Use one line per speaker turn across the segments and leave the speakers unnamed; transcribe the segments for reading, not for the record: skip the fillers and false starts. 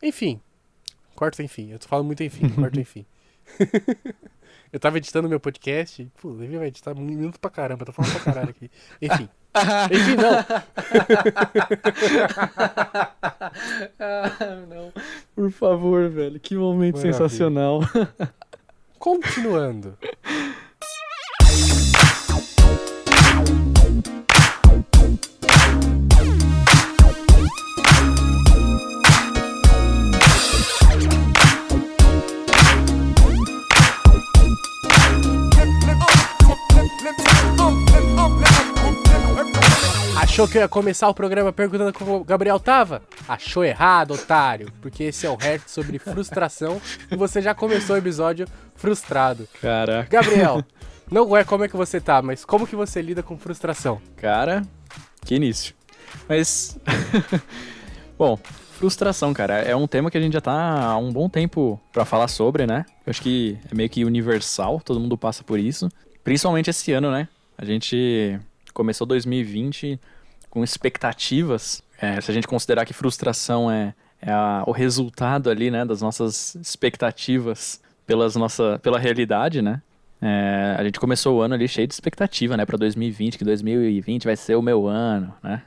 Enfim. Corta enfim. Eu tô falando muito enfim. Corta enfim. Eu tava editando meu podcast. Pô, o Levi vai editar um minuto pra caramba. Eu tô falando pra caralho aqui. Enfim. Enfim, não.
Não. Por favor, velho. Que momento
Maravilha.
sensacional.
Continuando. Achou que eu ia começar o programa perguntando como o Gabriel tava? Achou errado, otário. Porque esse é o Hertz sobre frustração e você já começou o episódio frustrado.
Caraca.
Gabriel, não é como é que você tá, mas como que você lida com frustração?
Cara, que início. Mas, bom, frustração, cara, é um tema que a gente já tá há um bom tempo pra falar sobre, né? Eu acho que é meio que universal, todo mundo passa por isso. Principalmente esse ano, né? A gente começou 2020 com expectativas. Se a gente considerar que frustração é o resultado ali, né, das nossas expectativas pela realidade, né? A gente começou o ano ali cheio de expectativa, né, pra 2020, que 2020 vai ser o meu ano, né?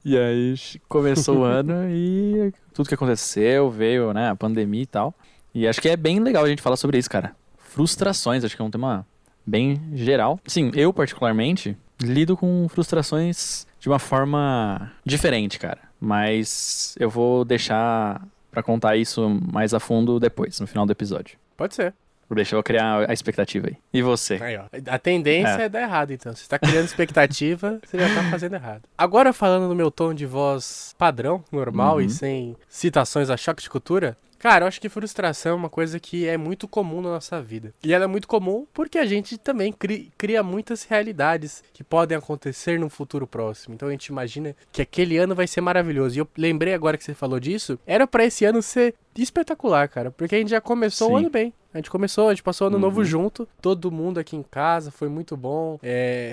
E aí começou o ano e tudo que aconteceu, veio, né, a pandemia e tal. E acho que é bem legal a gente falar sobre isso, cara. Frustrações, acho que é um tema bem geral. Sim, eu particularmente lido com frustrações de uma forma diferente, cara. Mas eu vou deixar pra contar isso mais a fundo depois, no final do episódio.
Pode ser.
Deixa eu criar a expectativa aí. E você?
Aí, ó. A tendência é dar errado, então. Se você tá criando expectativa, você já tá fazendo errado. Agora, falando no meu tom de voz padrão, normal e sem citações a choque de cultura, cara, eu acho que frustração é uma coisa que é muito comum na nossa vida. E ela é muito comum porque a gente também cria muitas realidades que podem acontecer no futuro próximo. Então a gente imagina que aquele ano vai ser maravilhoso. E eu lembrei agora que você falou disso, era pra esse ano ser espetacular, cara. Porque a gente já começou o ano bem. A gente passou o ano novo junto, todo mundo aqui em casa, foi muito bom,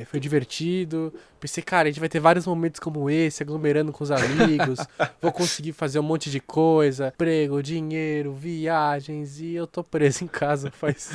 foi divertido. Pensei, cara, a gente vai ter vários momentos como esse, aglomerando com os amigos, vou conseguir fazer um monte de coisa, emprego, dinheiro, viagens, e eu tô preso em casa faz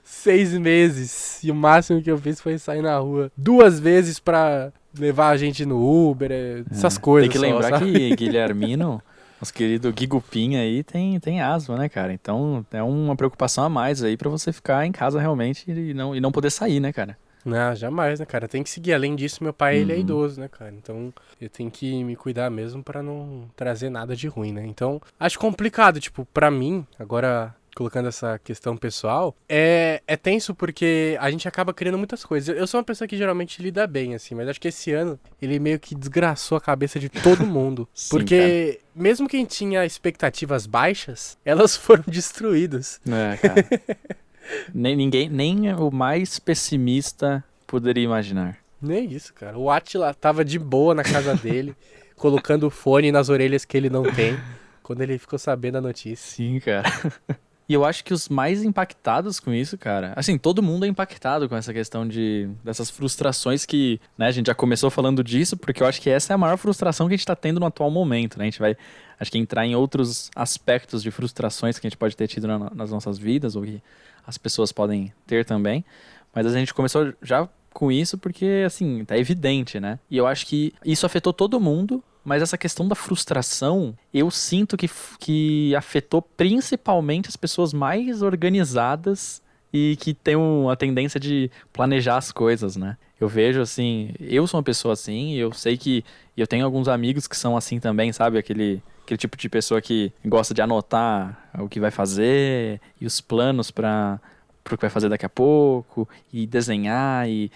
6 meses. E o máximo que eu fiz foi sair na rua 2 vezes pra levar a gente no Uber, essas coisas.
Tem que lembrar que Guilhermino, nosso querido Guigupinha aí, tem asma, né, cara? Então é uma preocupação a mais aí pra você ficar em casa realmente e não poder sair, né, cara?
Não, jamais, né, cara? Tem que seguir. Além disso, meu pai, ele é idoso, né, cara? Então, eu tenho que me cuidar mesmo pra não trazer nada de ruim, né? Então, acho complicado, tipo, pra mim, agora colocando essa questão pessoal, é tenso porque a gente acaba criando muitas coisas. Eu sou uma pessoa que geralmente lida bem, assim, mas acho que esse ano ele meio que desgraçou a cabeça de todo mundo.
Sim,
porque cara, mesmo quem tinha expectativas baixas, elas foram destruídas.
Cara. Nem o mais pessimista poderia imaginar.
Nem isso, cara. O Átila tava de boa na casa dele, colocando o fone nas orelhas que ele não tem, quando ele ficou sabendo a notícia.
Sim, cara. E eu acho que os mais impactados com isso, cara... Assim, todo mundo é impactado com essa questão dessas frustrações que... Né, a gente já começou falando disso, porque eu acho que essa é a maior frustração que a gente tá tendo no atual momento, né? A gente vai, acho que, entrar em outros aspectos de frustrações que a gente pode ter tido nas nossas vidas, ou que as pessoas podem ter também. Mas a gente começou já com isso porque, assim, tá evidente, né? E eu acho que isso afetou todo mundo, mas essa questão da frustração, eu sinto que afetou principalmente as pessoas mais organizadas e que tem a tendência de planejar as coisas, né? Eu vejo, assim, eu sou uma pessoa assim, eu sei que eu tenho alguns amigos que são assim também, sabe? Aquele tipo de pessoa que gosta de anotar o que vai fazer e os planos para o que vai fazer daqui a pouco, e desenhar, e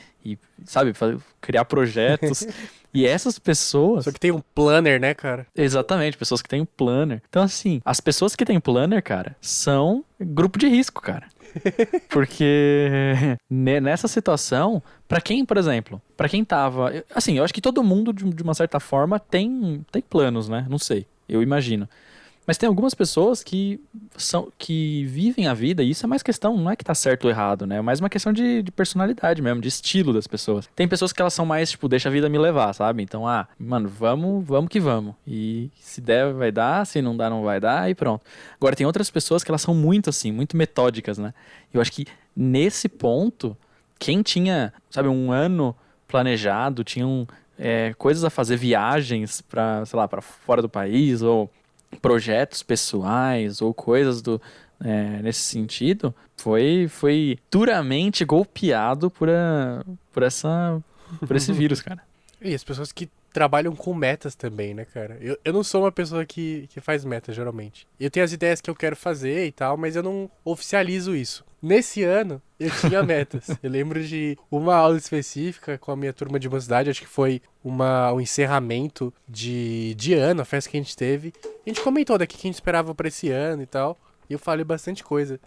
sabe, criar projetos. E essas pessoas...
Só que tem um planner, né, cara?
Exatamente, pessoas que têm um planner. Então, assim, as pessoas que têm planner, cara, são grupo de risco, cara. Porque nessa situação, pra quem, por exemplo, pra quem tava... Assim, eu acho que todo mundo, de uma certa forma, tem planos, né? Não sei, eu imagino. Mas tem algumas pessoas que vivem a vida, e isso é mais questão, não é que tá certo ou errado, né? É mais uma questão de personalidade mesmo, de estilo das pessoas. Tem pessoas que elas são mais, tipo, deixa a vida me levar, sabe? Então, mano, vamos que vamos. E se der, vai dar, se não dá, não vai dar, e pronto. Agora, tem outras pessoas que elas são muito assim, muito metódicas, né? Eu acho que nesse ponto, quem tinha, sabe, um ano planejado, tinham coisas a fazer, viagens pra, sei lá, pra fora do país, ou projetos pessoais ou coisas nesse sentido, foi duramente golpeado por esse vírus, cara.
E as pessoas que trabalham com metas também, né, cara? Eu não sou uma pessoa que faz metas, geralmente. Eu tenho as ideias que eu quero fazer e tal, mas eu não oficializo isso. Nesse ano, eu tinha metas. Eu lembro de uma aula específica com a minha turma de mocidade, acho que foi um encerramento de ano, a festa que a gente teve. A gente comentou daqui que a gente esperava pra esse ano e tal, e eu falei bastante coisa.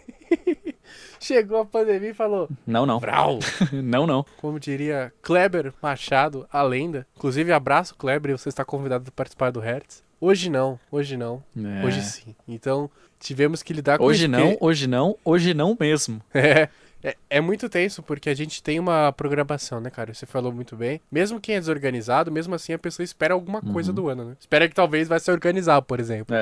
Chegou a pandemia e falou...
Não.
Vrau!
Não.
Como diria Kleber Machado, a lenda. Inclusive, abraço, Kleber, e você está convidado a participar do Hertz. Hoje não. Hoje sim. Então, tivemos que lidar com isso.
Hoje não mesmo.
É muito tenso, porque a gente tem uma programação, né, cara? Você falou muito bem. Mesmo quem é desorganizado, mesmo assim a pessoa espera alguma coisa do ano, né? Espera que talvez vai se organizar, por exemplo.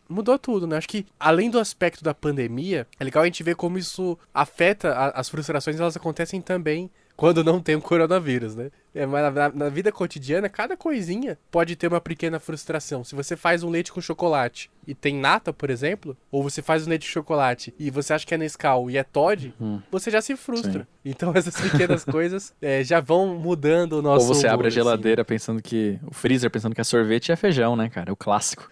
Mudou tudo, né? Acho que, além do aspecto da pandemia, é legal a gente ver como isso afeta as frustrações, elas acontecem também quando não tem o coronavírus, né? Mas na vida cotidiana, cada coisinha pode ter uma pequena frustração. Se você faz um leite com chocolate e tem nata, por exemplo, ou você faz um leite com chocolate e você acha que é Nescau e é Toddy, você já se frustra. Sim. Então essas pequenas coisas já vão mudando o nosso
Ou você
humor,
abre a geladeira
assim.
pensando que... O freezer pensando que é sorvete e é feijão, né, cara? É o clássico.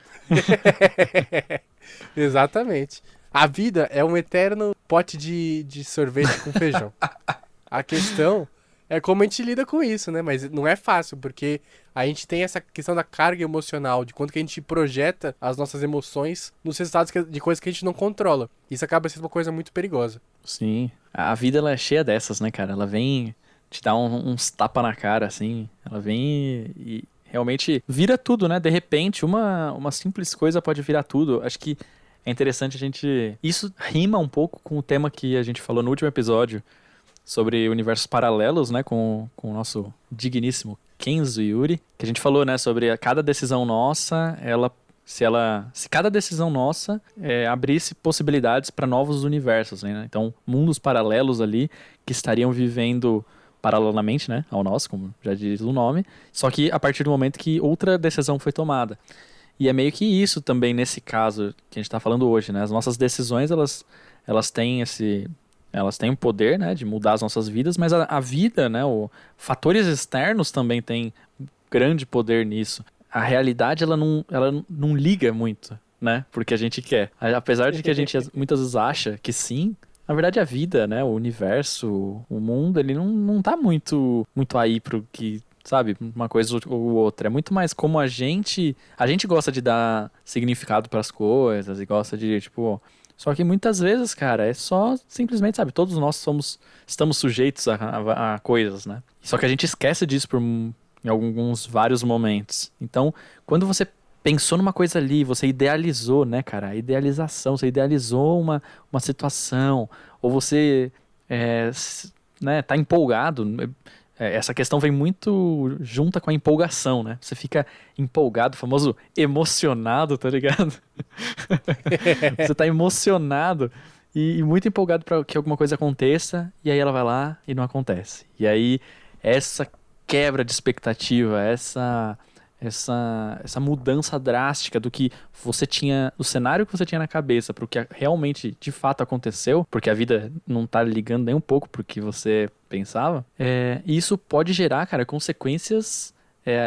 Exatamente. A vida é um eterno pote de sorvete com feijão. A questão é como a gente lida com isso, né? Mas não é fácil, porque a gente tem essa questão da carga emocional, de quanto que a gente projeta as nossas emoções nos resultados de coisas que a gente não controla. Isso acaba sendo uma coisa muito perigosa.
Sim. A vida, ela é cheia dessas, né, cara? Ela vem te dar uns tapas na cara, assim. Ela vem e realmente vira tudo, né? De repente, uma simples coisa pode virar tudo. Acho que é interessante a gente... Isso rima um pouco com o tema que a gente falou no último episódio, sobre universos paralelos, né, com o nosso digníssimo Kenzo Yuri, que a gente falou, né, sobre cada decisão nossa, se cada decisão nossa abrisse possibilidades para novos universos, né? Então, mundos paralelos ali que estariam vivendo paralelamente, né, ao nosso, como já diz o nome, só que a partir do momento que outra decisão foi tomada. E é meio que isso também nesse caso que a gente está falando hoje, né? As nossas decisões, elas têm o poder, né, de mudar as nossas vidas, mas a vida, né, fatores externos também têm grande poder nisso. A realidade, ela não liga muito, né, porque a gente quer. Apesar de que a gente muitas vezes acha que sim, na verdade a vida, né, o universo, o mundo, ele não tá muito aí pro que, sabe, uma coisa ou outra. É muito mais como a gente gosta de dar significado pras coisas e gosta de, tipo... Só que muitas vezes, cara, é só simplesmente, sabe, todos nós estamos sujeitos a coisas, né? Só que a gente esquece disso em vários momentos. Então, quando você pensou numa coisa ali, você idealizou, né, cara? A idealização, você idealizou uma situação, ou você, né, tá empolgado... Essa questão vem muito junta com a empolgação, né? Você fica empolgado, o famoso emocionado, tá ligado? Você tá emocionado e muito empolgado para que alguma coisa aconteça, e aí ela vai lá e não acontece. E aí, essa quebra de expectativa, essa mudança drástica do que você tinha, do cenário que você tinha na cabeça para o que realmente de fato aconteceu, porque a vida não tá ligando nem um pouco pro que você pensava, e isso pode gerar, cara, consequências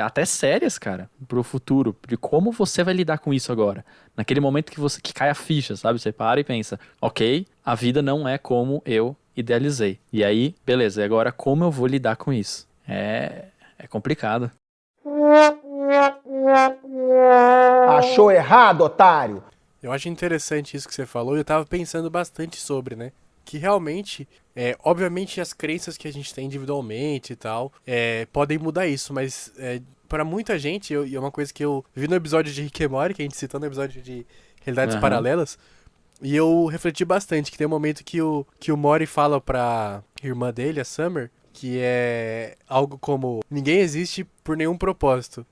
até sérias, cara, pro futuro, de como você vai lidar com isso agora. Naquele momento que cai a ficha, sabe? Você para e pensa, ok, a vida não é como eu idealizei. E aí, beleza, e agora como eu vou lidar com isso? É complicado.
Achou errado, otário?
Eu acho interessante isso que você falou, e eu tava pensando bastante sobre, né? Que realmente, obviamente as crenças que a gente tem individualmente e tal, podem mudar isso, mas pra muita gente, e é uma coisa que eu vi no episódio de Rick and Morty, que a gente citou no episódio de Realidades Paralelas, e eu refleti bastante, que tem um momento que o Morty fala pra irmã dele, a Summer, que é algo como: ninguém existe por nenhum propósito,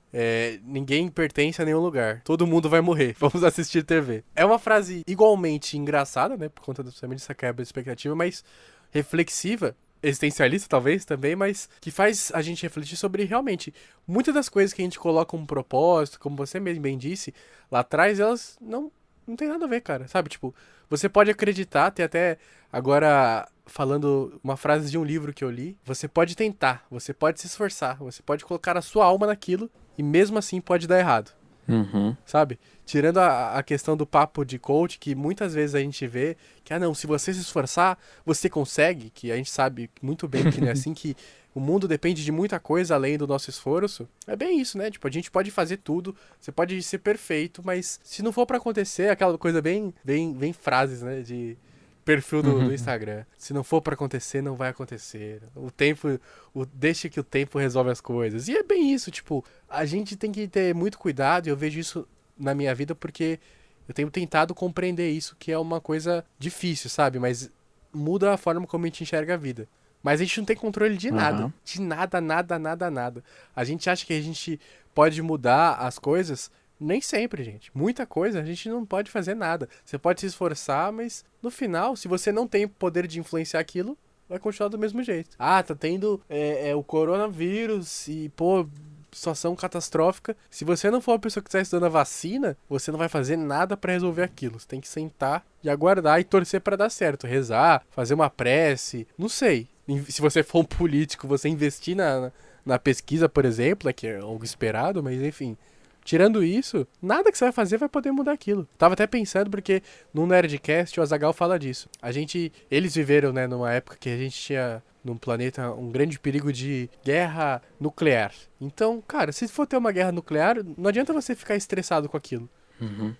ninguém pertence a nenhum lugar, todo mundo vai morrer, vamos assistir TV. É uma frase igualmente engraçada, né, por conta justamente dessa quebra de expectativa, mas reflexiva, existencialista talvez também, mas que faz a gente refletir sobre realmente muitas das coisas que a gente coloca como propósito, como você mesmo bem disse lá atrás, elas não tem nada a ver, cara, sabe? Tipo, você pode acreditar, tem até agora falando uma frase de um livro que eu li, você pode tentar, você pode se esforçar, você pode colocar a sua alma naquilo e mesmo assim pode dar errado. Sabe? Tirando a questão do papo de coach, que muitas vezes a gente vê que, não, se você se esforçar, você consegue, que a gente sabe muito bem que não é assim, que o mundo depende de muita coisa além do nosso esforço. É bem isso, né? Tipo, a gente pode fazer tudo, você pode ser perfeito, mas se não for pra acontecer, aquela coisa bem frases, né? De perfil do Instagram. Se não for pra acontecer, não vai acontecer. Deixa que o tempo resolve as coisas. E é bem isso, tipo, a gente tem que ter muito cuidado, e eu vejo isso na minha vida porque eu tenho tentado compreender isso, que é uma coisa difícil, sabe? Mas muda a forma como a gente enxerga a vida. Mas a gente não tem controle de nada. De nada, nada. A gente acha que a gente pode mudar as coisas. Nem sempre, gente. Muita coisa a gente não pode fazer nada. Você pode se esforçar, mas no final, se você não tem poder de influenciar aquilo, vai continuar do mesmo jeito. Tá tendo o coronavírus e, situação catastrófica. Se você não for uma pessoa que está estudando a vacina, você não vai fazer nada pra resolver aquilo. Você tem que sentar e aguardar e torcer pra dar certo. Rezar, fazer uma prece, não sei. Se você for um político, você investir na pesquisa, por exemplo, que é algo esperado, mas enfim. Tirando isso, nada que você vai fazer vai poder mudar aquilo. Tava até pensando porque no Nerdcast o Azaghal fala disso. Eles viveram, né, numa época que a gente tinha num planeta um grande perigo de guerra nuclear. Então, cara, se for ter uma guerra nuclear, não adianta você ficar estressado com aquilo.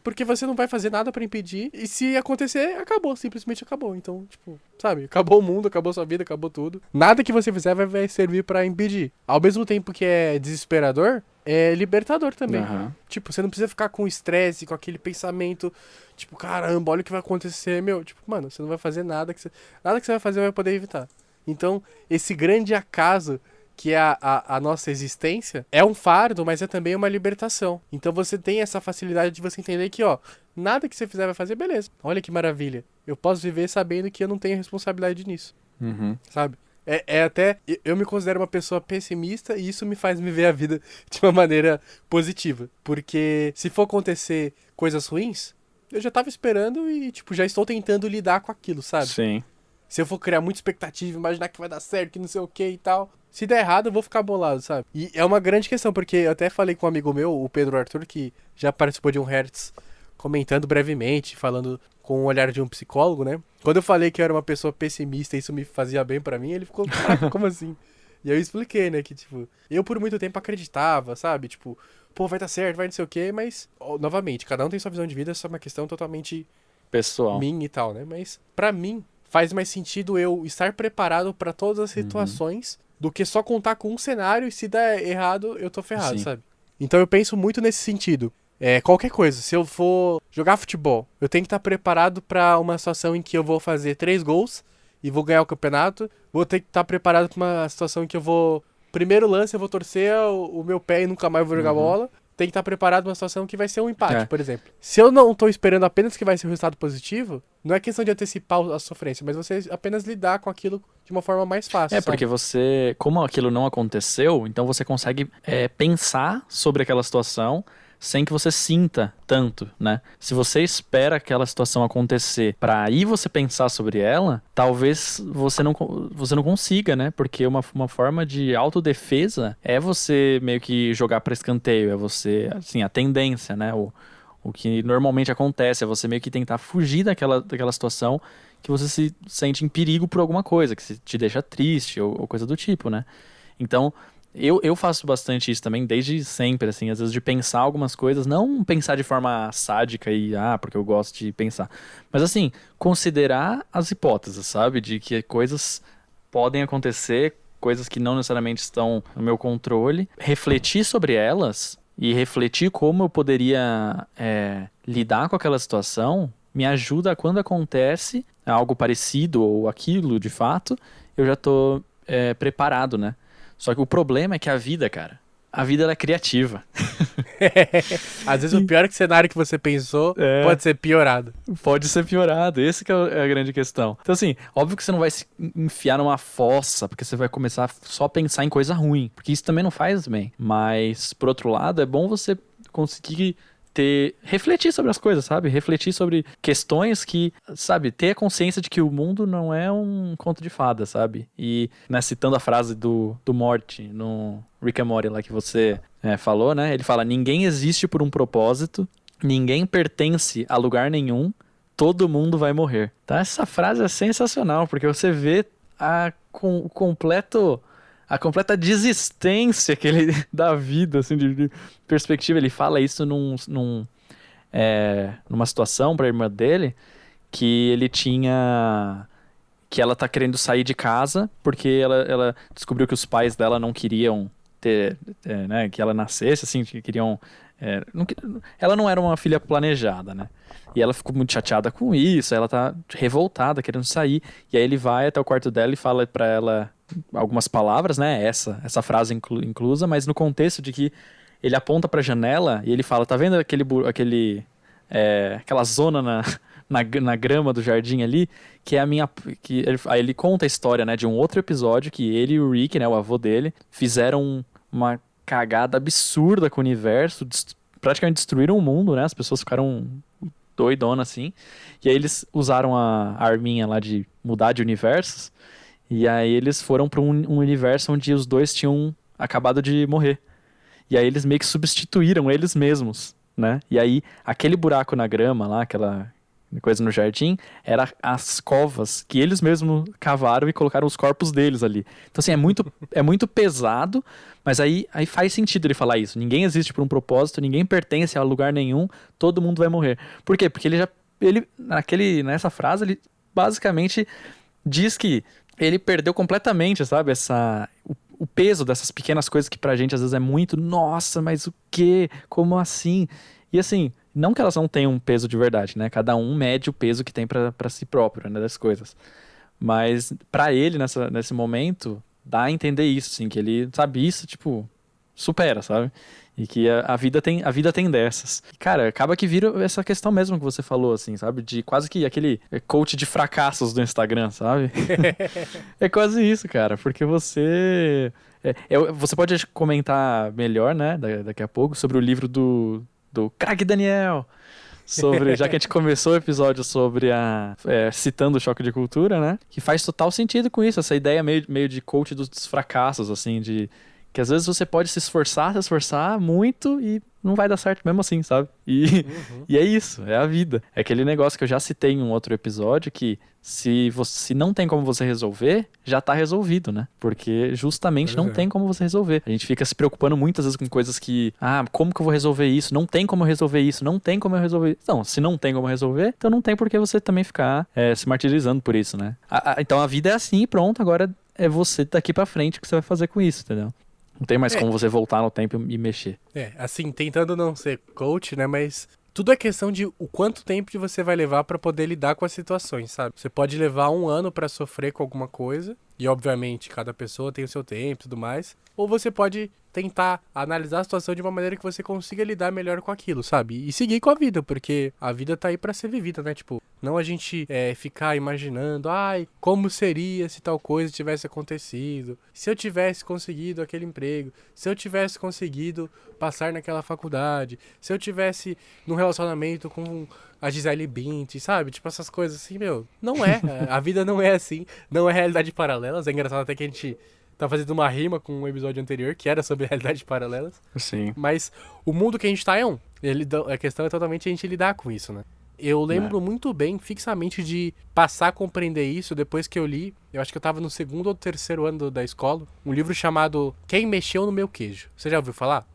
Porque você não vai fazer nada pra impedir. E se acontecer, acabou. Simplesmente acabou. Então, tipo, sabe? Acabou o mundo, acabou sua vida, acabou tudo. Nada que você fizer vai servir pra impedir. Ao mesmo tempo que é desesperador, é libertador também. Tipo, você não precisa ficar com estresse, com aquele pensamento, tipo, caramba, olha o que vai acontecer, meu. Tipo, mano, você não vai fazer nada que você vai fazer vai poder evitar. Então, esse grande acaso que é a nossa existência, é um fardo, mas é também uma libertação. Então você tem essa facilidade de você entender que, nada que você fizer vai fazer, beleza. Olha que maravilha. Eu posso viver sabendo que eu não tenho responsabilidade nisso. Sabe? Até, eu me considero uma pessoa pessimista e isso me faz me ver a vida de uma maneira positiva. Porque se for acontecer coisas ruins, eu já tava esperando e, tipo, já estou tentando lidar com aquilo, sabe?
Sim.
Se eu for criar muita expectativa, imaginar que vai dar certo, que não sei o que e tal, se der errado, eu vou ficar bolado, sabe? E é uma grande questão, porque eu até falei com um amigo meu, o Pedro Arthur, que já participou de um Hertz, comentando brevemente, falando com o olhar de um psicólogo, né? Quando eu falei que eu era uma pessoa pessimista e isso me fazia bem pra mim, ele ficou, como assim? E eu expliquei, né, que, tipo, eu por muito tempo acreditava, sabe? Tipo, vai dar certo, vai não sei o quê, mas, novamente, cada um tem sua visão de vida, essa é uma questão totalmente
pessoal,
minha e tal, né? Mas, pra mim, faz mais sentido eu estar preparado pra todas as situações do que só contar com um cenário e se der errado, eu tô ferrado, sabe? Então eu penso muito nesse sentido. Qualquer coisa, se eu for jogar futebol, eu tenho que estar preparado pra uma situação em que eu vou fazer 3 gols e vou ganhar o campeonato. Vou ter que estar preparado pra uma situação em que eu vou... Primeiro lance, eu vou torcer o meu pé e nunca mais vou jogar bola. Tem que estar preparado pra uma situação que vai ser um empate, por exemplo. Se eu não tô esperando apenas que vai ser um resultado positivo, não é questão de antecipar a sofrência, mas você apenas lidar com aquilo de uma forma mais fácil, sabe?
Porque você, como aquilo não aconteceu, então você consegue pensar sobre aquela situação sem que você sinta tanto, né? Se você espera aquela situação acontecer pra aí você pensar sobre ela, talvez você não consiga, né? Porque uma forma de autodefesa é você meio que jogar pra escanteio, é você, assim, a tendência, né? O que normalmente acontece é você meio que tentar fugir daquela situação que você se sente em perigo por alguma coisa, que te deixa triste ou coisa do tipo, né? Então, eu faço bastante isso também, desde sempre, assim, às vezes de pensar algumas coisas, não pensar de forma sádica e, porque eu gosto de pensar, mas assim, considerar as hipóteses, sabe? De que coisas podem acontecer coisas que não necessariamente estão no meu controle, refletir sobre elas e refletir como eu poderia lidar com aquela situação, me ajuda a, quando acontece algo parecido ou aquilo de fato, eu já tô preparado, né? Só que o problema é que a vida, cara, a vida ela é criativa.
Às vezes o pior cenário que você pensou pode ser piorado.
Pode ser piorado, esse que é a grande questão. Então assim, óbvio que você não vai se enfiar numa fossa, porque você vai começar só a pensar em coisa ruim, porque isso também não faz bem. Mas, por outro lado, é bom você conseguir refletir sobre as coisas, sabe? Refletir sobre questões que, sabe, ter a consciência de que o mundo não é um conto de fada, sabe? E, né, citando a frase do Morty no Rick and Morty lá que você falou, né? Ele fala, ninguém existe por um propósito, ninguém pertence a lugar nenhum, todo mundo vai morrer. Tá? Essa frase é sensacional, porque você vê a completa desistência que ele da vida, assim, de perspectiva. Ele fala isso numa situação pra irmã dele, que ele tinha... que ela tá querendo sair de casa, porque ela descobriu que os pais dela não queriam né, que ela nascesse, assim, que queriam... ela não era uma filha planejada, né? E ela ficou muito chateada com isso, ela tá revoltada, querendo sair. E aí ele vai até o quarto dela e fala pra ela algumas palavras, né? Essa frase inclusa, mas no contexto de que ele aponta pra janela e ele fala, tá vendo aquela zona na grama do jardim ali, que é a minha... Aí ele conta a história, né, de um outro episódio que ele e o Rick, né, o avô dele, fizeram uma cagada absurda com o universo, praticamente destruíram o mundo, né, as pessoas ficaram doidonas assim, e aí eles usaram a arminha lá de mudar de universos, e aí eles foram para um universo onde os dois tinham acabado de morrer. E aí eles meio que substituíram eles mesmos, né? E aí aquele buraco na grama lá, aquela coisa no jardim, era as covas que eles mesmos cavaram e colocaram os corpos deles ali. Então assim, é muito pesado, mas aí faz sentido ele falar isso. Ninguém existe por um propósito, ninguém pertence a lugar nenhum, todo mundo vai morrer. Por quê? Porque nessa frase, ele basicamente diz que ele perdeu completamente, sabe, o peso dessas pequenas coisas que pra gente às vezes é muito, nossa, mas o quê? Como assim? E assim, não que elas não tenham um peso de verdade, né? Cada um mede o peso que tem pra si próprio, né, das coisas. Mas pra ele, nesse momento, dá a entender isso, assim, que ele, sabe, isso, tipo, supera, sabe? E que a vida tem dessas. E, cara, acaba que vira essa questão mesmo que você falou, assim, sabe? De quase que aquele coach de fracassos do Instagram, sabe? É quase isso, cara. Porque você pode comentar melhor, né? Daqui a pouco, sobre o livro do Craig Daniel. Já que a gente começou o episódio sobre citando o choque de cultura, né? Que faz total sentido com isso. Essa ideia meio de coach dos fracassos, assim, que às vezes você pode se esforçar muito e não vai dar certo mesmo assim, sabe? E é isso, é a vida. É aquele negócio que eu já citei em um outro episódio, que se não tem como você resolver, já tá resolvido, né? Porque justamente não tem como você resolver. A gente fica se preocupando muitas vezes com coisas que, como que eu vou resolver isso? Não tem como eu resolver isso, não tem como eu resolver isso. Não, se não tem como resolver, então não tem por que você também ficar se martirizando por isso, né? Então a vida é assim e pronto, agora é você daqui pra frente o que você vai fazer com isso, entendeu? Não tem mais como você voltar no tempo e mexer.
Assim, tentando não ser coach, né, mas tudo é questão de o quanto tempo que você vai levar pra poder lidar com as situações, sabe? Você pode levar 1 ano pra sofrer com alguma coisa, e obviamente cada pessoa tem o seu tempo e tudo mais, ou você pode tentar analisar a situação de uma maneira que você consiga lidar melhor com aquilo, sabe? E seguir com a vida, porque a vida tá aí pra ser vivida, né? Tipo, não a gente ficar imaginando, como seria se tal coisa tivesse acontecido, se eu tivesse conseguido aquele emprego, se eu tivesse conseguido passar naquela faculdade, se eu tivesse num relacionamento com a Gisele Bündchen, sabe? Tipo, essas coisas assim, meu, não é. A vida não é assim, não é realidade paralelas. É engraçado até que a gente tá fazendo uma rima com um episódio anterior, que era sobre realidade paralelas.
Sim.
Mas o mundo que a gente tá é um. A questão é totalmente a gente lidar com isso, né? Eu lembro muito bem, fixamente, de passar a compreender isso depois que eu li, eu acho que eu tava no 2º ou 3º ano da escola, um livro chamado Quem Mexeu no Meu Queijo. Você já ouviu falar?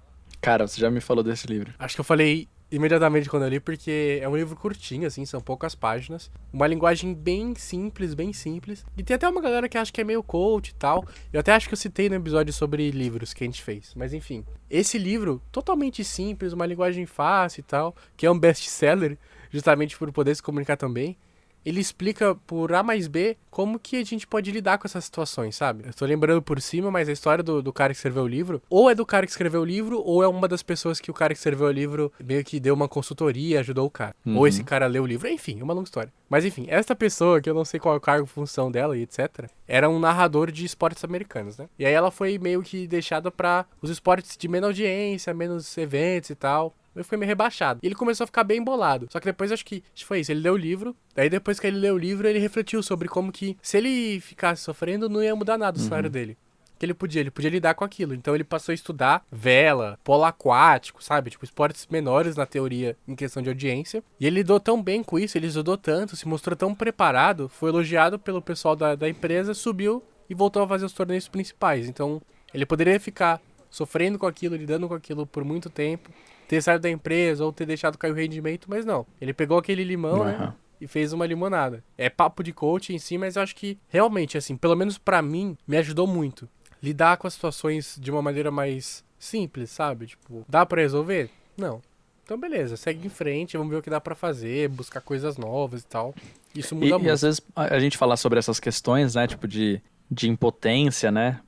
Cara, você já me falou desse livro.
Acho que eu falei imediatamente quando eu li, porque é um livro curtinho, assim, são poucas páginas. Uma linguagem bem simples, bem simples. E tem até uma galera que acha que é meio coach e tal. Eu até acho que eu citei no episódio sobre livros que a gente fez. Mas enfim, esse livro, totalmente simples, uma linguagem fácil e tal, que é um best-seller, justamente por poder se comunicar também. Ele explica por A mais B como que a gente pode lidar com essas situações, sabe? Eu tô lembrando por cima, mas a história do cara que escreveu o livro, ou é do cara que escreveu o livro, ou é uma das pessoas que o cara que escreveu o livro meio que deu uma consultoria, ajudou o cara. Ou esse cara leu o livro, enfim, é uma longa história. Mas enfim, esta pessoa, que eu não sei qual é o cargo, função dela e etc., era um narrador de esportes americanos, né? E aí ela foi meio que deixada pra os esportes de menos audiência, menos eventos e tal. Ele foi meio rebaixado. E ele começou a ficar bem bolado. Só que depois acho que foi isso. Ele leu o livro. Daí depois que ele leu o livro, ele refletiu sobre como que se ele ficasse sofrendo, não ia mudar nada o cenário dele. Que ele podia lidar com aquilo. Então ele passou a estudar vela, polo aquático, sabe? Tipo, esportes menores na teoria em questão de audiência. E ele lidou tão bem com isso, ele estudou tanto, se mostrou tão preparado, foi elogiado pelo pessoal da empresa, subiu e voltou a fazer os torneios principais. Então ele poderia ficar sofrendo com aquilo, lidando com aquilo por muito tempo, ter saído da empresa ou ter deixado cair o rendimento, mas não. Ele pegou aquele limão, né, e fez uma limonada. É papo de coach em si, mas eu acho que realmente, assim, pelo menos pra mim, me ajudou muito. Lidar com as situações de uma maneira mais simples, sabe? Tipo, dá pra resolver? Não. Então beleza, segue em frente, vamos ver o que dá pra fazer, buscar coisas novas e tal. Isso muda muito.
E às vezes a gente falar sobre essas questões, né, tipo de impotência, né,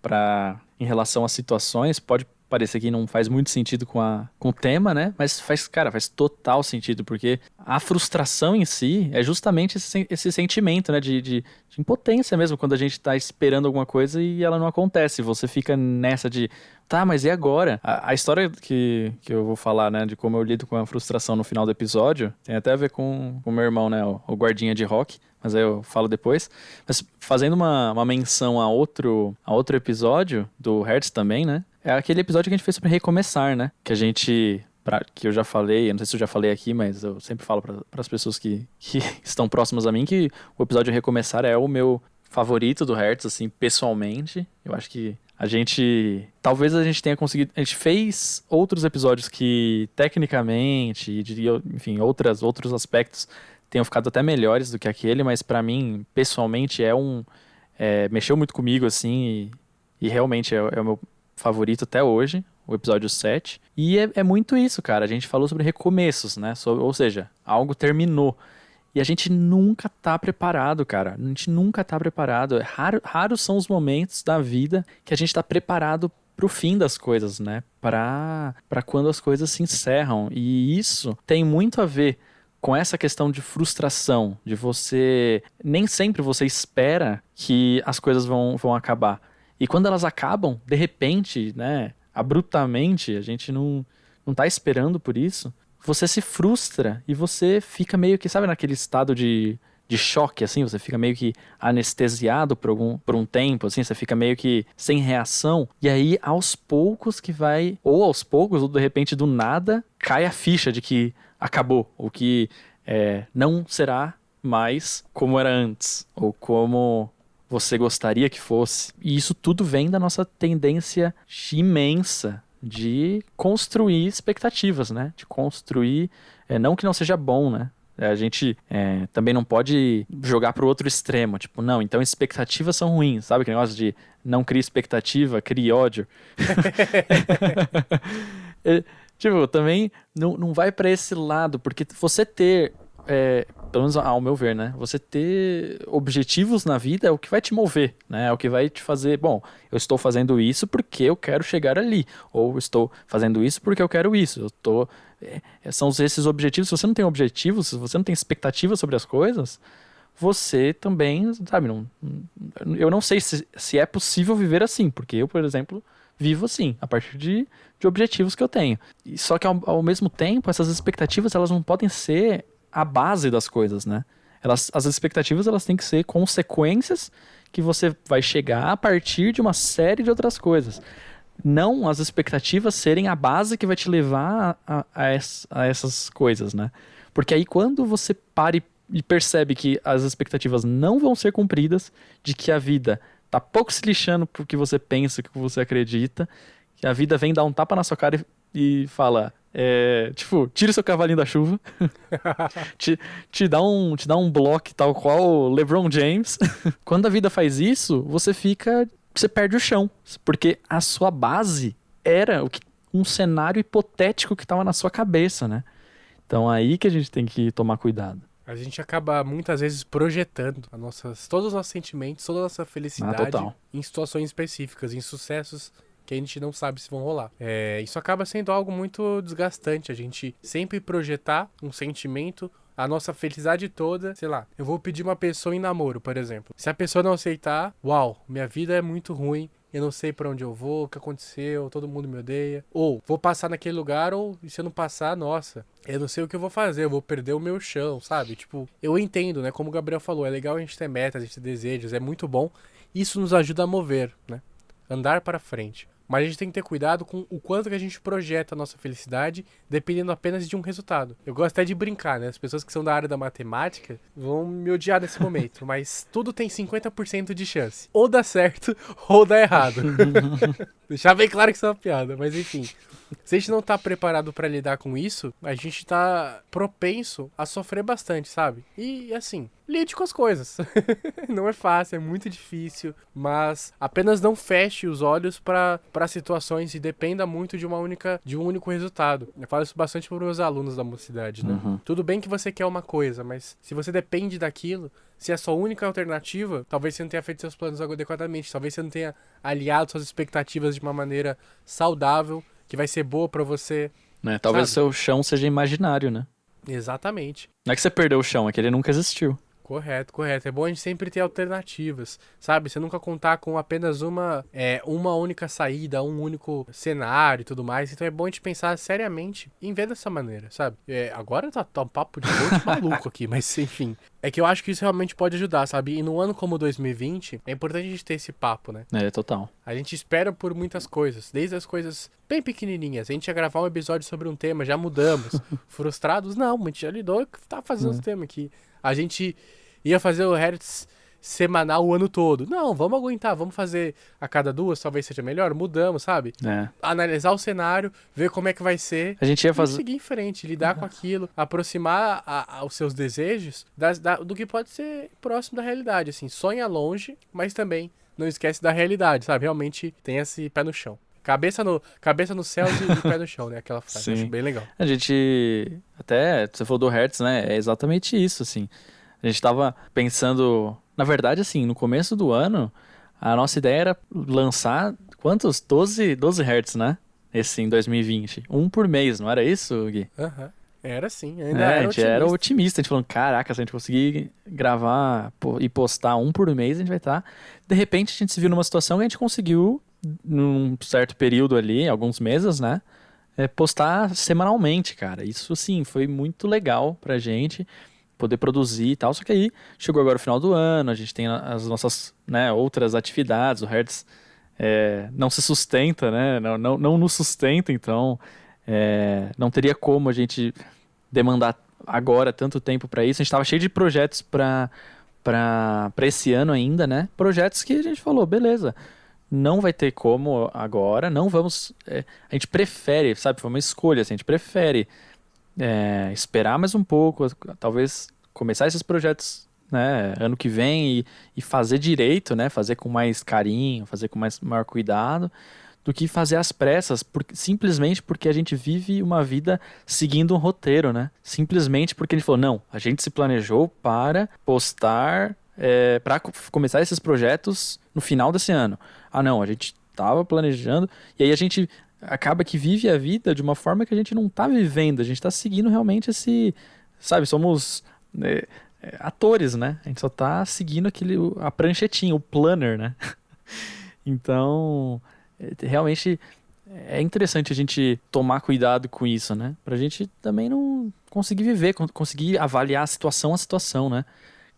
em relação às situações, pode parecer que não faz muito sentido com o tema, né? Mas faz total sentido, porque a frustração em si é justamente esse sentimento, né? De impotência mesmo, quando a gente tá esperando alguma coisa e ela não acontece. Você fica nessa de, tá, mas e agora? A história que eu vou falar, né? De como eu lido com a frustração no final do episódio, tem até a ver com o meu irmão, né? O guardinha de rock. Mas aí eu falo depois. Mas fazendo uma menção a outro episódio do Hertz também, né? É aquele episódio que a gente fez sobre recomeçar, né? Que a gente, que eu já falei, eu não sei se eu já falei aqui, mas eu sempre falo para as pessoas que estão próximas a mim que o episódio Recomeçar é o meu favorito do Hertz, assim, pessoalmente. Eu acho que talvez a gente tenha conseguido, a gente fez outros episódios que tecnicamente, enfim, outros aspectos tenham ficado até melhores do que aquele, mas pra mim, pessoalmente, mexeu muito comigo, assim, e realmente é o meu favorito até hoje, o episódio 7. E é muito isso, cara. A gente falou sobre recomeços, né? Ou seja, algo terminou. E a gente nunca tá preparado, cara. A gente nunca tá preparado. Raros são os momentos da vida que a gente tá preparado pro fim das coisas, né? Pra quando as coisas se encerram. E isso tem muito a ver com essa questão de frustração, de você... Nem sempre você espera que as coisas vão acabar. E quando elas acabam, de repente, né, abruptamente, a gente não tá esperando por isso, você se frustra e você fica meio que, sabe, naquele estado de choque, assim, você fica meio que anestesiado por um tempo, assim, você fica meio que sem reação, e aí aos poucos ou de repente do nada, cai a ficha de que acabou, ou que não será mais como era antes, ou como você gostaria que fosse. E isso tudo vem da nossa tendência imensa de construir expectativas, né? De construir, não que não seja bom, né? A gente também não pode jogar pro outro extremo, tipo, não, então expectativas são ruins, sabe? Que negócio de não crie expectativa, crie ódio. Tipo, também não vai pra esse lado, porque você ter, pelo menos ao meu ver, né? Você ter objetivos na vida é o que vai te mover, né? É o que vai te fazer, bom, eu estou fazendo isso porque eu quero chegar ali, ou estou fazendo isso porque eu quero isso, são esses objetivos. Se você não tem objetivos, se você não tem expectativa sobre as coisas, você também, sabe, eu não sei se é possível viver assim, porque eu, por exemplo, vivo assim, a partir de objetivos que eu tenho. Só que ao mesmo tempo, essas expectativas, elas não podem ser a base das coisas, né? As expectativas, elas têm que ser consequências que você vai chegar a partir de uma série de outras coisas. Não as expectativas serem a base que vai te levar a essas coisas, né? Porque aí quando você para e percebe que as expectativas não vão ser cumpridas, de que a vida tá pouco se lixando pro que você pensa, pro que você acredita, que a vida vem dar um tapa na sua cara e fala, Tipo, tira o seu cavalinho da chuva, te dá um bloco tal qual o LeBron James. Quando a vida faz isso, você perde o chão, porque a sua base era um cenário hipotético que estava na sua cabeça, né? Então aí que a gente tem que tomar cuidado.
A gente acaba muitas vezes projetando todos os nossos sentimentos, toda a nossa felicidade em situações específicas, em sucessos que a gente não sabe se vão rolar. Isso acaba sendo algo muito desgastante, a gente sempre projetar um sentimento, a nossa felicidade toda, sei lá, eu vou pedir uma pessoa em namoro, por exemplo. Se a pessoa não aceitar, uau, minha vida é muito ruim, eu não sei pra onde eu vou, o que aconteceu, todo mundo me odeia. Ou, vou passar naquele lugar, ou se eu não passar, nossa, eu não sei o que eu vou fazer, eu vou perder o meu chão, sabe? Tipo, eu entendo, né? Como o Gabriel falou, é legal a gente ter metas, a gente ter desejos, é muito bom. Isso nos ajuda a mover, né? Andar para frente. Mas a gente tem que ter cuidado com o quanto que a gente projeta a nossa felicidade, dependendo apenas de um resultado. Eu gosto até de brincar, né? As pessoas que são da área da matemática vão me odiar nesse momento, mas tudo tem 50% de chance. Ou dá certo, ou dá errado. Deixar bem claro que isso é uma piada, mas enfim. Se a gente não tá preparado pra lidar com isso, a gente tá propenso a sofrer bastante, sabe? E assim, lide com as coisas. Não é fácil, é muito difícil, mas apenas não feche os olhos para situações e dependa muito de um único resultado. Eu falo isso bastante para os meus alunos da mocidade, né? Tudo bem que você quer uma coisa, mas se você depende daquilo, se é a sua única alternativa, talvez você não tenha feito seus planos adequadamente, talvez você não tenha aliado suas expectativas de uma maneira saudável, que vai ser boa pra você.
Né? Talvez o seu chão seja imaginário, né?
Exatamente.
Não é que você perdeu o chão, é que ele nunca existiu.
Correto. É bom a gente sempre ter alternativas, sabe? Você nunca contar com apenas uma única saída, um único cenário e tudo mais. Então é bom a gente pensar seriamente em ver dessa maneira, sabe? Agora tá um papo de coach maluco aqui, mas enfim. É que eu acho que isso realmente pode ajudar, sabe? E num ano como 2020, é importante a gente ter esse papo, né?
Total.
A gente espera por muitas coisas, desde as coisas bem pequenininhas. A gente ia gravar um episódio sobre um tema, já mudamos. Frustrados? Não, a gente já lidou, tá fazendo esse tema aqui. A gente ia fazer o Hertz semanal o ano todo. Não, vamos aguentar, vamos fazer a cada 2, talvez seja melhor. Mudamos, sabe? Analisar o cenário, ver como é que vai ser.
A gente ia fazer...
seguir em frente, lidar com aquilo, aproximar os seus desejos do que pode ser próximo da realidade. Assim, sonha longe, mas também não esquece da realidade, sabe? Realmente tem esse pé no chão. Cabeça no céu e pé no chão, né? Aquela frase.
Sim.
Eu acho bem legal.
A gente... Até, você falou do Hertz, né? É exatamente isso, assim. A gente tava pensando... Na verdade, assim, no começo do ano, a nossa ideia era lançar... Quantos? 12 Hertz, né? Esse em 2020. Um por mês, não era isso, Gui?
Aham. Era sim, ainda era
a gente era otimista. A gente falando, caraca, se a gente conseguir gravar e postar um por mês, a gente vai estar... De repente, a gente se viu numa situação que a gente conseguiu... num certo período ali, alguns meses, né? Postar semanalmente, cara. Isso, assim, foi muito legal pra gente poder produzir e tal. Só que aí, chegou agora o final do ano, a gente tem as nossas, né, outras atividades. O Hertz não se sustenta, né? Não nos sustenta, então não teria como a gente demandar agora tanto tempo pra isso. A gente tava cheio de projetos pra esse ano ainda, né? Projetos que a gente falou, beleza, não vai ter como agora, não vamos... a gente prefere, sabe, foi uma escolha, assim, a gente prefere esperar mais um pouco, talvez começar esses projetos, né, ano que vem e fazer direito, né, fazer com mais carinho, fazer com maior cuidado, do que fazer às pressas, simplesmente porque a gente vive uma vida seguindo um roteiro, né, simplesmente porque a gente falou, não, a gente se planejou para postar... para começar esses projetos no final desse ano. Ah, não, a gente tava planejando, e aí a gente acaba que vive a vida de uma forma que a gente não tá vivendo, a gente tá seguindo realmente sabe, somos atores, né? A gente só tá seguindo a pranchetinha, o planner, né? Então, realmente é interessante a gente tomar cuidado com isso, né? Pra gente também não conseguir viver, conseguir avaliar a situação, né?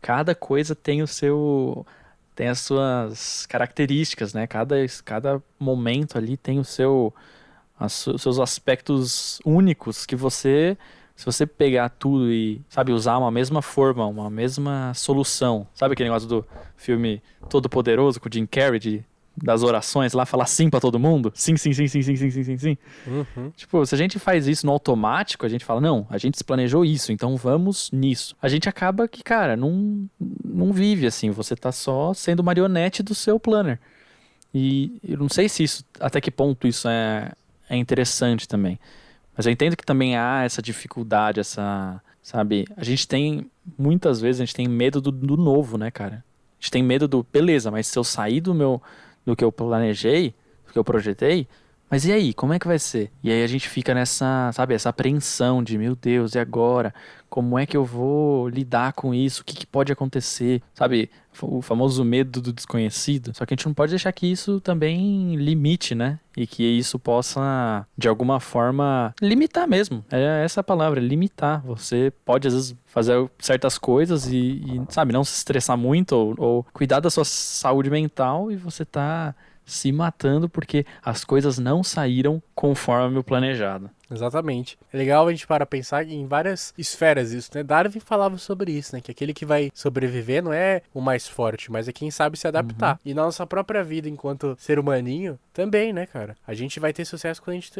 Cada coisa tem as suas características, né? Cada momento ali tem os seus aspectos únicos que se você pegar tudo e, sabe, usar uma mesma forma, uma mesma solução, sabe aquele negócio do filme Todo Poderoso com o Jim Carrey, de das orações lá, falar sim pra todo mundo. Sim, sim, sim, sim, sim, sim, sim, sim, sim.
Uhum.
Tipo, se a gente faz isso no automático, a gente fala, não, a gente se planejou isso, então vamos nisso. A gente acaba que, cara, não vive assim, você tá só sendo marionete do seu planner. E eu não sei se isso, até que ponto isso é interessante também. Mas eu entendo que também há essa dificuldade, sabe? Muitas vezes a gente tem medo do novo, né, cara? A gente tem medo beleza, mas se eu sair do que eu planejei, do que eu projetei, mas e aí, como é que vai ser? E aí a gente fica nessa, sabe, essa apreensão de, meu Deus, e agora? Como é que eu vou lidar com isso? O que pode acontecer? Sabe, o famoso medo do desconhecido. Só que a gente não pode deixar que isso também limite, né? E que isso possa, de alguma forma, limitar mesmo. É essa a palavra, limitar. Você pode, às vezes, fazer certas coisas sabe, não se estressar muito ou cuidar da sua saúde mental e você tá se matando porque as coisas não saíram conforme o planejado.
Exatamente. É legal a gente para pensar em várias esferas isso, né? Darwin falava sobre isso, né? Que aquele que vai sobreviver não é o mais forte, mas é quem sabe se adaptar. E na nossa própria vida, enquanto ser humaninho, também, né, cara? A gente vai ter sucesso quando a gente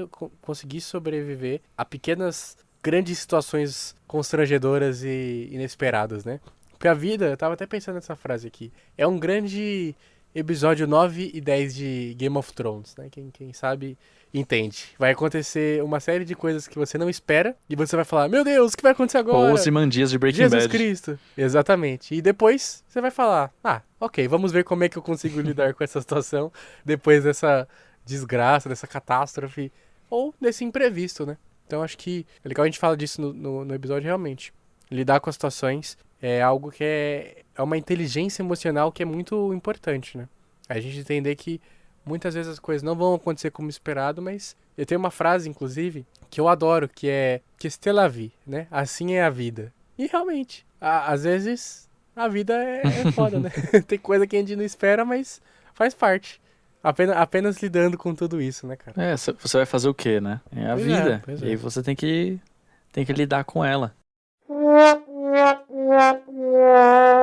conseguir sobreviver a pequenas, grandes situações constrangedoras e inesperadas, né? Porque a vida, eu tava até pensando nessa frase aqui, é um grande episódio 9 e 10 de Game of Thrones, né? Quem sabe entende. Vai acontecer uma série de coisas que você não espera e você vai falar, meu Deus, o que vai acontecer agora?
Ou Ozymandias de Breaking
Jesus
Bad.
Cristo. Exatamente. E depois você vai falar, ok, vamos ver como é que eu consigo lidar com essa situação depois dessa desgraça, dessa catástrofe ou desse imprevisto, né? Então acho que é legal a gente falar disso no episódio realmente. Lidar com as situações é algo que é uma inteligência emocional que é muito importante, né? A gente entender que muitas vezes as coisas não vão acontecer como esperado, mas eu tenho uma frase, inclusive, que eu adoro, que é que c'est la vie, né? Assim é a vida. E realmente, às vezes a vida é foda, né? Tem coisa que a gente não espera, mas faz parte. Apenas lidando com tudo isso, né, cara?
Você vai fazer o quê, né? É a vida.
Pois
E aí você tem que lidar com ela.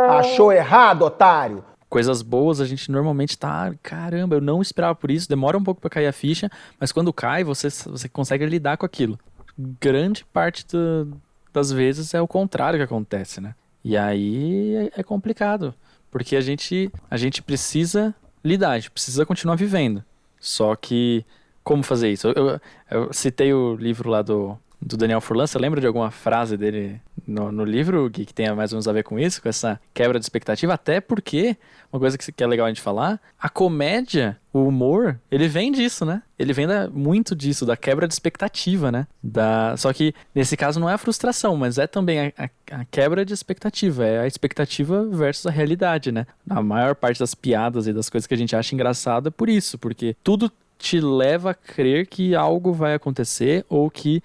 Achou errado, otário?
Coisas boas a gente normalmente tá, caramba, eu não esperava por isso, demora um pouco pra cair a ficha, mas quando cai, você consegue lidar com aquilo. Grande parte das vezes é o contrário que acontece, né? E aí é complicado, porque a gente precisa lidar, a gente precisa continuar vivendo. Só que, como fazer isso? Eu citei o livro lá do Daniel Furlan, você lembra de alguma frase dele no livro que tenha mais ou menos a ver com isso, com essa quebra de expectativa? Até porque, uma coisa que é legal a gente falar, a comédia, o humor, ele vem disso, né? Ele vem muito disso, da quebra de expectativa, né? Só que, nesse caso, não é a frustração, mas é também a quebra de expectativa, é a expectativa versus a realidade, né? A maior parte das piadas e das coisas que a gente acha engraçado é por isso, porque tudo te leva a crer que algo vai acontecer ou que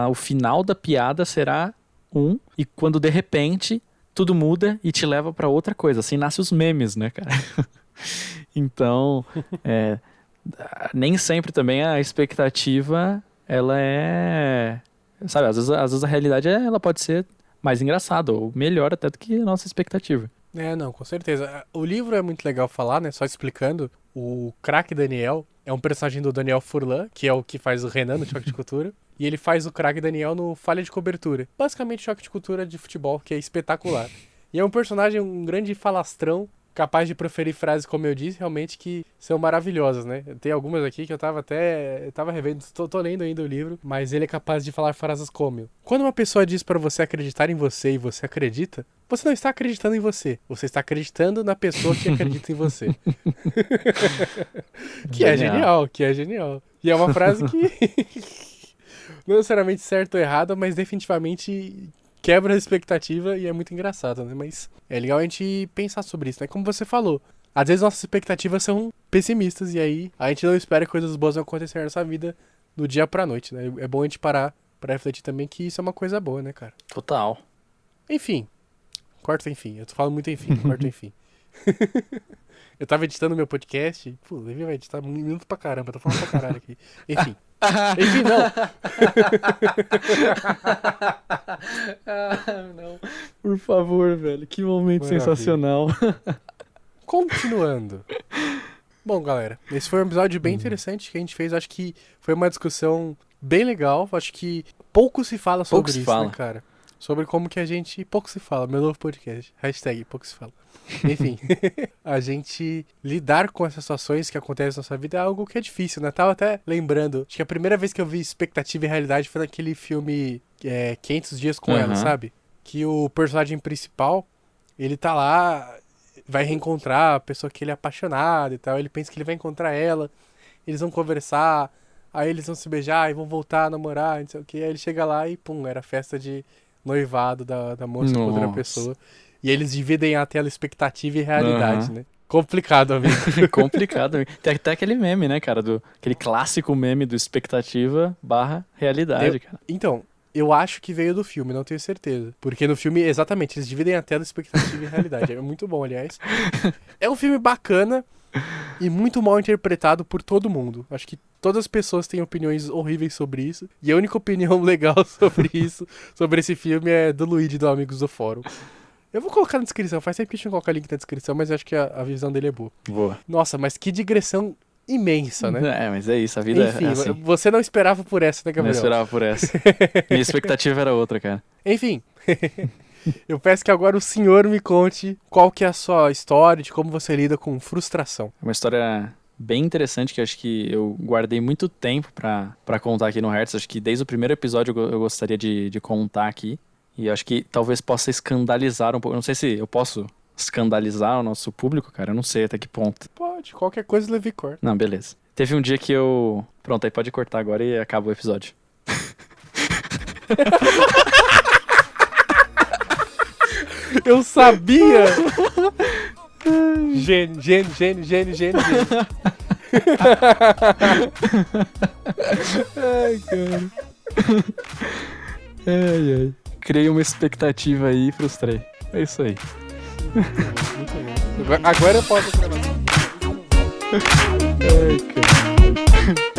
o final da piada será e quando de repente tudo muda e te leva pra outra coisa. Assim nascem os memes, né, cara? Então, nem sempre também a expectativa, ela sabe, às vezes a realidade ela pode ser mais engraçada ou melhor até do que a nossa expectativa.
Não, com certeza. O livro é muito legal falar, né? Só explicando, o craque Daniel é um personagem do Daniel Furlan, que é o que faz o Renan no Choque de Cultura, e ele faz o craque Daniel no Falha de Cobertura. Basicamente, Choque de Cultura de futebol, que é espetacular. E é um personagem, um grande falastrão, capaz de proferir frases, como eu disse, realmente que são maravilhosas, né? Tem algumas aqui que eu tava revendo, tô lendo ainda o livro, mas ele é capaz de falar frases como: quando uma pessoa diz pra você acreditar em você e você acredita, você não está acreditando em você está acreditando na pessoa que acredita em você. Que é genial. E é uma frase que não necessariamente certa ou errada, mas definitivamente quebra a expectativa e é muito engraçado, né? Mas é legal a gente pensar sobre isso, né? Como você falou, às vezes nossas expectativas são pessimistas e aí a gente não espera que coisas boas vão acontecer na nossa vida do dia pra noite, né? É bom a gente parar pra refletir também que isso é uma coisa boa, né, cara?
Total.
Enfim. Corta enfim. Eu tô falando muito enfim. Corta enfim. Eu tava editando meu podcast. Pô, o Levi vai editar um minuto pra caramba. Eu tô falando pra caralho aqui. Enfim. Enfim, não.
Não. Por favor, velho. Que momento
Maravilha.
sensacional.
Continuando. Bom, galera, esse foi um episódio bem interessante que a gente fez. Acho que foi uma discussão bem legal. Acho que pouco se fala sobre isso, né, cara? Sobre como que a gente... Pouco se fala, meu novo podcast. Hashtag pouco se fala. Enfim, a gente lidar com essas situações que acontecem na nossa vida é algo que é difícil, né? Tava até lembrando, acho que a primeira vez que eu vi expectativa e realidade foi naquele filme 500 Dias com Ela, sabe? Que o personagem principal, ele tá lá, vai reencontrar a pessoa que ele é apaixonado e tal, ele pensa que ele vai encontrar ela, eles vão conversar, aí eles vão se beijar e vão voltar a namorar, não sei o que, aí ele chega lá e pum, era a festa de noivado da moça com outra pessoa. E eles dividem a tela expectativa e realidade, né? Complicado, amigo.
Complicado, amigo. Tem até aquele meme, né, cara? Aquele clássico meme do expectativa / realidade, cara.
Então, eu acho que veio do filme, não tenho certeza. Porque no filme, exatamente, eles dividem a tela expectativa e realidade. É muito bom, aliás. É um filme bacana e muito mal interpretado por todo mundo. Acho que todas as pessoas têm opiniões horríveis sobre isso. E a única opinião legal sobre isso, sobre esse filme, é do Luigi, do Amigos do Fórum. Eu vou colocar na descrição, faz tempo que a gente não coloca link na descrição, mas eu acho que a visão dele é boa.
Boa.
Nossa, mas que digressão imensa, né?
Mas é isso, a vida
Enfim,
é assim.
Você não esperava por essa, né, Gabriel?
Não esperava por essa. Minha expectativa era outra, cara.
Enfim, eu peço que agora o senhor me conte qual que é a sua história, de como você lida com frustração.
É uma história bem interessante que eu acho que eu guardei muito tempo pra contar aqui no Hertz. Acho que desde o primeiro episódio eu gostaria de contar aqui. E eu acho que talvez possa escandalizar um pouco. Eu não sei se eu posso escandalizar o nosso público, cara. Eu não sei até que ponto.
Pode, qualquer coisa leve corta.
Não, beleza. Teve um dia que eu... Pronto, aí pode cortar agora e acaba o episódio.
Eu sabia! Gênio.
Ai, cara. Ai. Criei uma expectativa aí e frustrei. É isso aí.
Agora eu posso gravar.
Ai, cara.